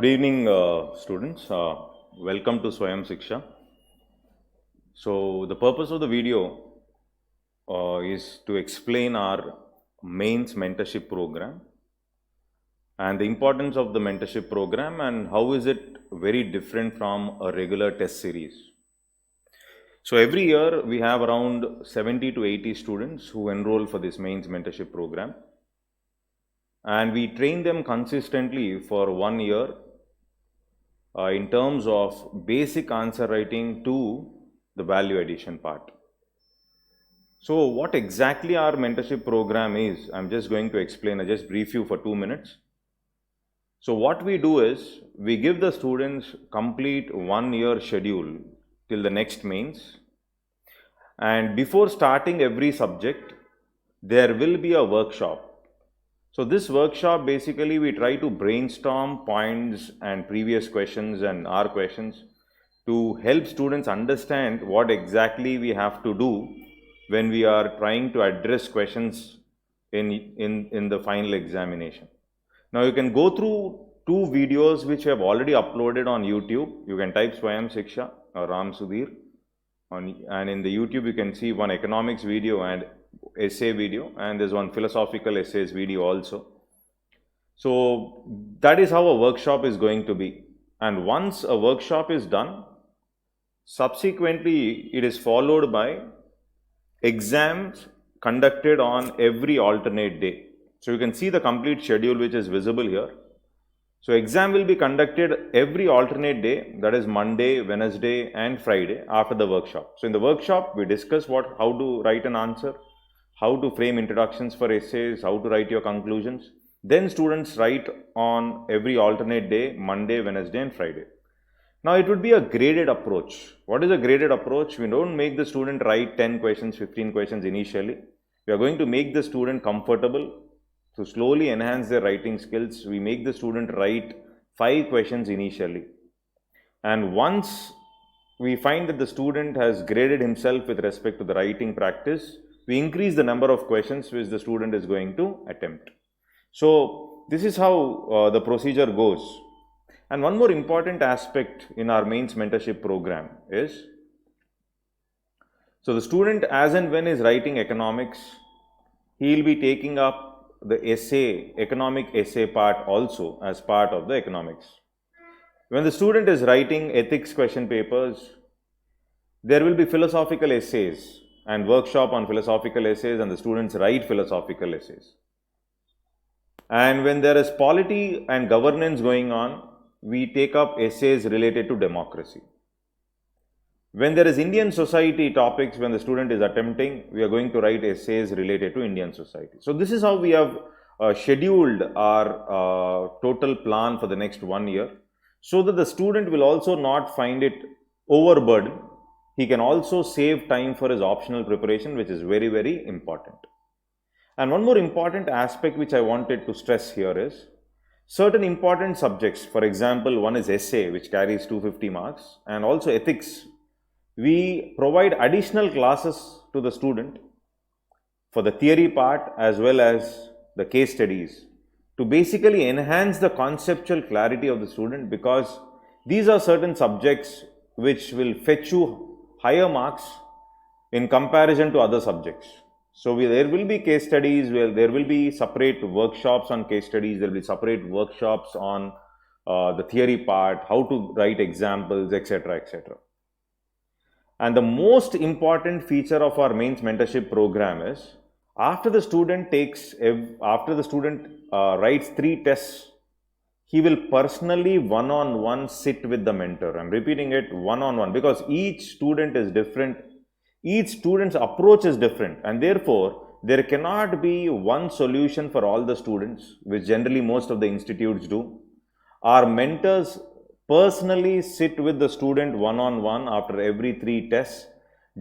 Good evening, students. Welcome to Swayam Shiksha. So, the purpose of the video is to explain our mains mentorship program and the importance of the mentorship program and how is it very different from a regular test series. So, every year we have around 70 to 80 students who enroll for this mains mentorship program, and we train them consistently for 1 year in terms of basic answer writing to the value addition part. So, what exactly our mentorship program is, I'm just going to explain. I just brief you for 2 minutes. So, what we do is we give the students complete 1 year schedule till the next mains, and before starting every subject, there will be a workshop. So, this workshop basically we try to brainstorm points and previous questions and our questions to help students understand what exactly we have to do when we are trying to address questions in the final examination. Now, you can go through 2 videos which we have already uploaded on YouTube. You can type Swayam Shiksha or Ram Sudhir, and in the YouTube you can see one economics video and essay video, and there's one philosophical essays video also. So that is how a workshop is going to be, and once a workshop is done, subsequently it is followed by exams conducted on every alternate day. So you can see the complete schedule which is visible here. So exam will be conducted every alternate day, that is Monday, Wednesday and Friday after the workshop. So in the workshop we discuss how to write an answer, how to frame introductions for essays, how to write your conclusions. Then students write on every alternate day, Monday, Wednesday and Friday. Now it would be a graded approach. What is a graded approach? We don't make the student write 10 questions, 15 questions initially. We are going to make the student comfortable. To slowly enhance their writing skills, we make the student write 5 questions initially. And once we find that the student has graded himself with respect to the writing practice, we increase the number of questions which the student is going to attempt. So this is how the procedure goes. And one more important aspect in our mains mentorship program is, so the student as and when is writing economics, he will be taking up the essay, economic essay part also as part of the economics. When the student is writing ethics question papers, there will be philosophical essays and workshop on philosophical essays, and the students write philosophical essays. And when there is polity and governance going on, we take up essays related to democracy. When there is Indian society topics, when the student is attempting, we are going to write essays related to Indian society. So this is how we have scheduled our total plan for the next 1 year, so that the student will also not find it overburdened. He can also save time for his optional preparation, which is very, very important. And one more important aspect which I wanted to stress here is, certain important subjects, for example, one is essay which carries 250 marks, and also ethics. We provide additional classes to the student for the theory part as well as the case studies to basically enhance the conceptual clarity of the student, because these are certain subjects which will fetch you higher marks in comparison to other subjects. So there will be case studies, there will be separate workshops on case studies, there will be separate workshops on the theory part, how to write examples, etc., etc. And the most important feature of our mains mentorship program is, after the student writes 3 tests, he will personally one-on-one sit with the mentor. I'm repeating it, one-on-one, because each student is different, each student's approach is different, and therefore there cannot be one solution for all the students, which generally most of the institutes do. Our mentors personally sit with the student one-on-one after every 3 tests,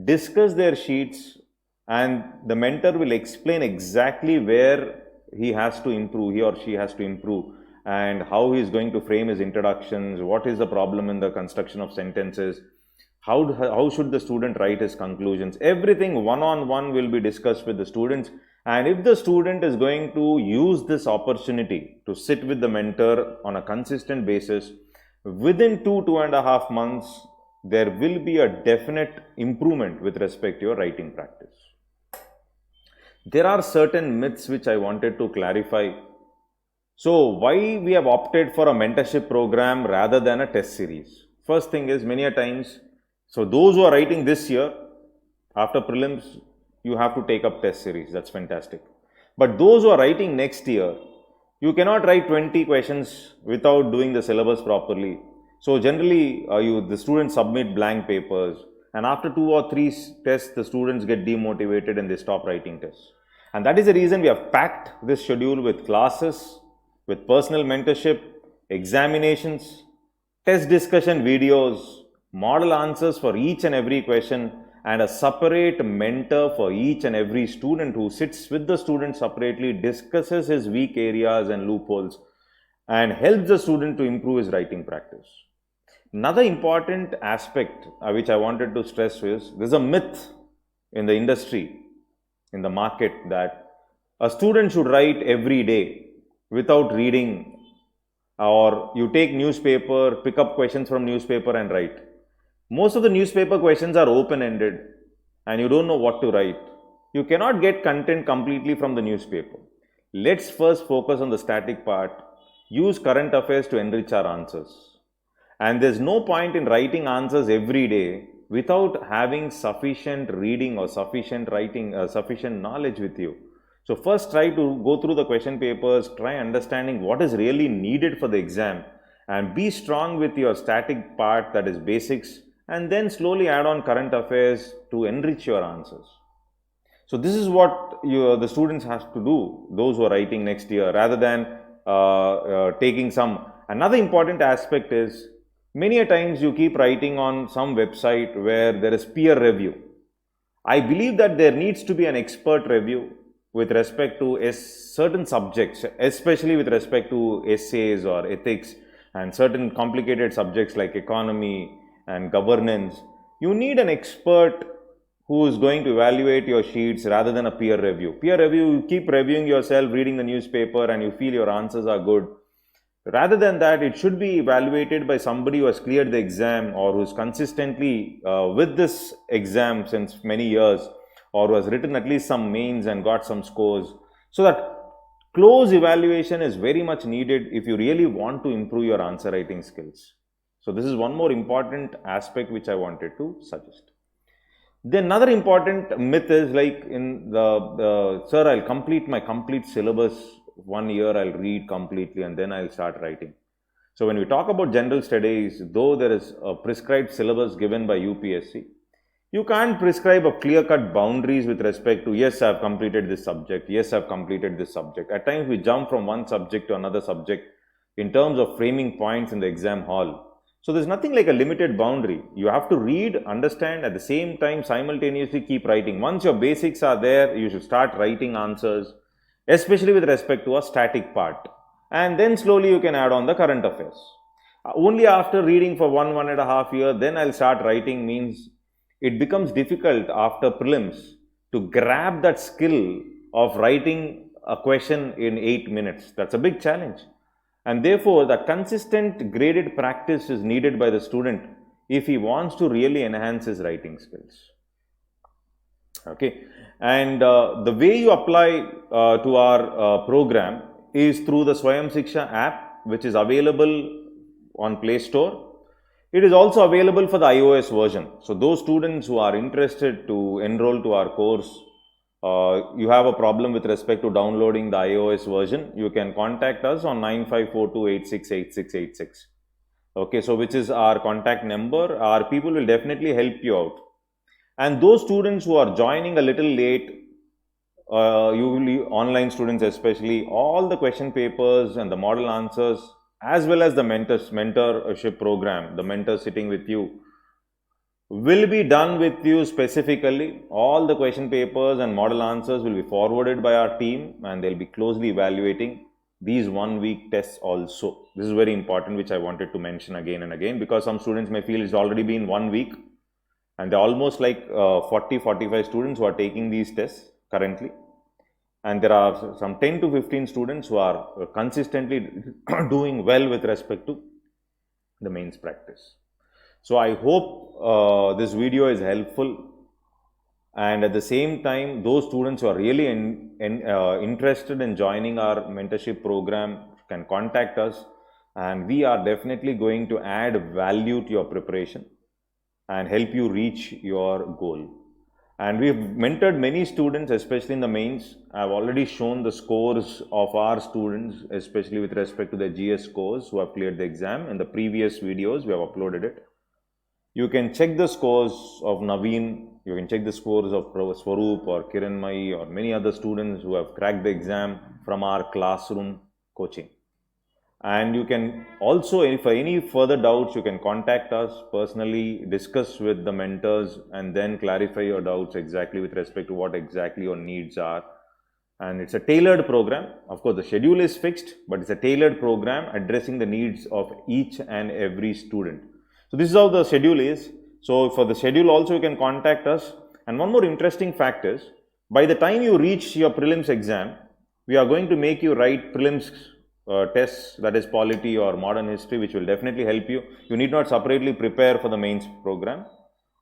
discuss their sheets, and the mentor will explain exactly where he or she has to improve, and how he is going to frame his introductions, what is the problem in the construction of sentences, how should the student write his conclusions. Everything one-on-one will be discussed with the students, And if the student is going to use this opportunity to sit with the mentor on a consistent basis, within 2.5 months, there will be a definite improvement with respect to your writing practice. There are certain myths which I wanted to clarify. So, why we have opted for a mentorship program rather than a test series? First thing is, many a times, so those who are writing this year, after prelims, you have to take up test series. That's fantastic. But those who are writing next year, you cannot write 20 questions without doing the syllabus properly. So generally, the students submit blank papers, and after 2 or 3 tests, the students get demotivated and they stop writing tests. And that is the reason we have packed this schedule with classes, with personal mentorship, examinations, test discussion videos, model answers for each and every question, and a separate mentor for each and every student who sits with the student separately, discusses his weak areas and loopholes, and helps the student to improve his writing practice. Another important aspect which I wanted to stress is, there's a myth in the industry, in the market, that a student should write every day without reading, or you take newspaper, pick up questions from newspaper and write. Most of the newspaper questions are open-ended and you don't know what to write. You cannot get content completely from the newspaper. Let's first focus on the static part, use current affairs to enrich our answers. And there's no point in writing answers every day without having sufficient reading or sufficient writing, sufficient knowledge with you. So first try to go through the question papers, try understanding what is really needed for the exam, and be strong with your static part, that is basics, and then slowly add on current affairs to enrich your answers. So this is what the students have to do, those who are writing next year, rather than taking some. Another important aspect is, many a times you keep writing on some website where there is peer review. I believe that there needs to be an expert review with respect to certain subjects, especially with respect to essays or ethics and certain complicated subjects like economy and governance. You need an expert who is going to evaluate your sheets rather than a peer review. Peer review, you keep reviewing yourself, reading the newspaper, and you feel your answers are good. Rather than that, it should be evaluated by somebody who has cleared the exam, or who's consistently with this exam since many years, or who has written at least some mains and got some scores. So that close evaluation is very much needed if you really want to improve your answer writing skills. So this is one more important aspect which I wanted to suggest. Then another important myth is, like, in sir, I'll complete my complete syllabus 1 year, I'll read completely and then I'll start writing. So when we talk about general studies, though there is a prescribed syllabus given by UPSC, you can't prescribe a clear-cut boundaries with respect to, yes, I've completed this subject, yes, I've completed this subject. At times we jump from one subject to another subject in terms of framing points in the exam hall. So there's nothing like a limited boundary. You have to read, understand, at the same time simultaneously keep writing. Once your basics are there, you should start writing answers, especially with respect to a static part. And then slowly you can add on the current affairs. Only after reading for 1.5 years, then I'll start writing, means it becomes difficult after prelims to grab that skill of writing a question in 8 minutes. That's a big challenge. And therefore, the consistent graded practice is needed by the student if he wants to really enhance his writing skills. Okay. And the way you apply to our program is through the Swayam Shiksha app, which is available on Play Store. It is also available for the iOS version. So those students who are interested to enroll to our course, you have a problem with respect to downloading the iOS version, you can contact us on 9542868686. Okay, so which is our contact number. Our people will definitely help you out. And those students who are joining a little late, usually online students especially, all the question papers and the model answers, as well as the mentorship program, the mentor sitting with you, will be done with you specifically. All the question papers and model answers will be forwarded by our team, and they'll be closely evaluating these 1-week tests also. This is very important, which I wanted to mention again and again, because some students may feel it's already been 1 week, and they're almost like 40-45 students who are taking these tests currently. and there are some 10 to 15 students who are consistently doing well with respect to the mains practice. So I hope this video is helpful, and at the same time, those students who are really interested in joining our mentorship program can contact us, and we are definitely going to add value to your preparation and help you reach your goal. And we've mentored many students, especially in the mains. I've already shown the scores of our students, especially with respect to the GS scores who have cleared the exam. In the previous videos, we have uploaded it. You can check the scores of Naveen, you can check the scores of Swaroop or Kiranmai or many other students who have cracked the exam from our classroom coaching. And you can also, if any further doubts, you can contact us personally, discuss with the mentors, and then clarify your doubts exactly with respect to what exactly your needs are. And it's a tailored program. Of course, the schedule is fixed, but it's a tailored program addressing the needs of each and every student. So this is how the schedule is. So for the schedule also you can contact us. And one more interesting fact is, by the time you reach your prelims exam, we are going to make you write prelims tests, that is polity or modern history, which will definitely help you. You need not separately prepare for the mains program.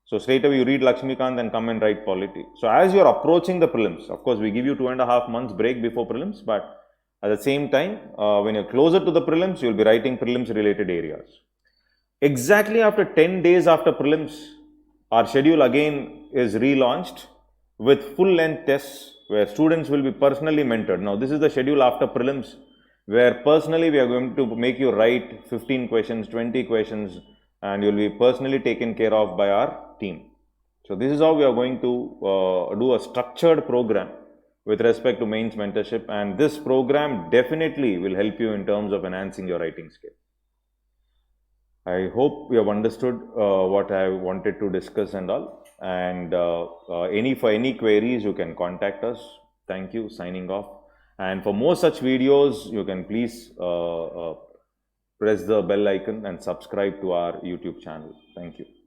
So straight away you read Lakshmikant and come and write polity. So as you are approaching the prelims, of course we give you 2.5 months break before prelims, but at the same time, when you're closer to the prelims, you'll be writing prelims related areas. Exactly after 10 days after prelims, our schedule again is relaunched with full length tests where students will be personally mentored. Now this is the schedule after prelims, where personally we are going to make you write 15 questions, 20 questions, and you'll be personally taken care of by our team. So this is how we are going to do a structured program with respect to mains mentorship, and this program definitely will help you in terms of enhancing your writing skill. I hope you have understood what I wanted to discuss and all, and for any queries you can contact us. Thank you, signing off. And for more such videos, you can please press the bell icon and subscribe to our YouTube channel. Thank you.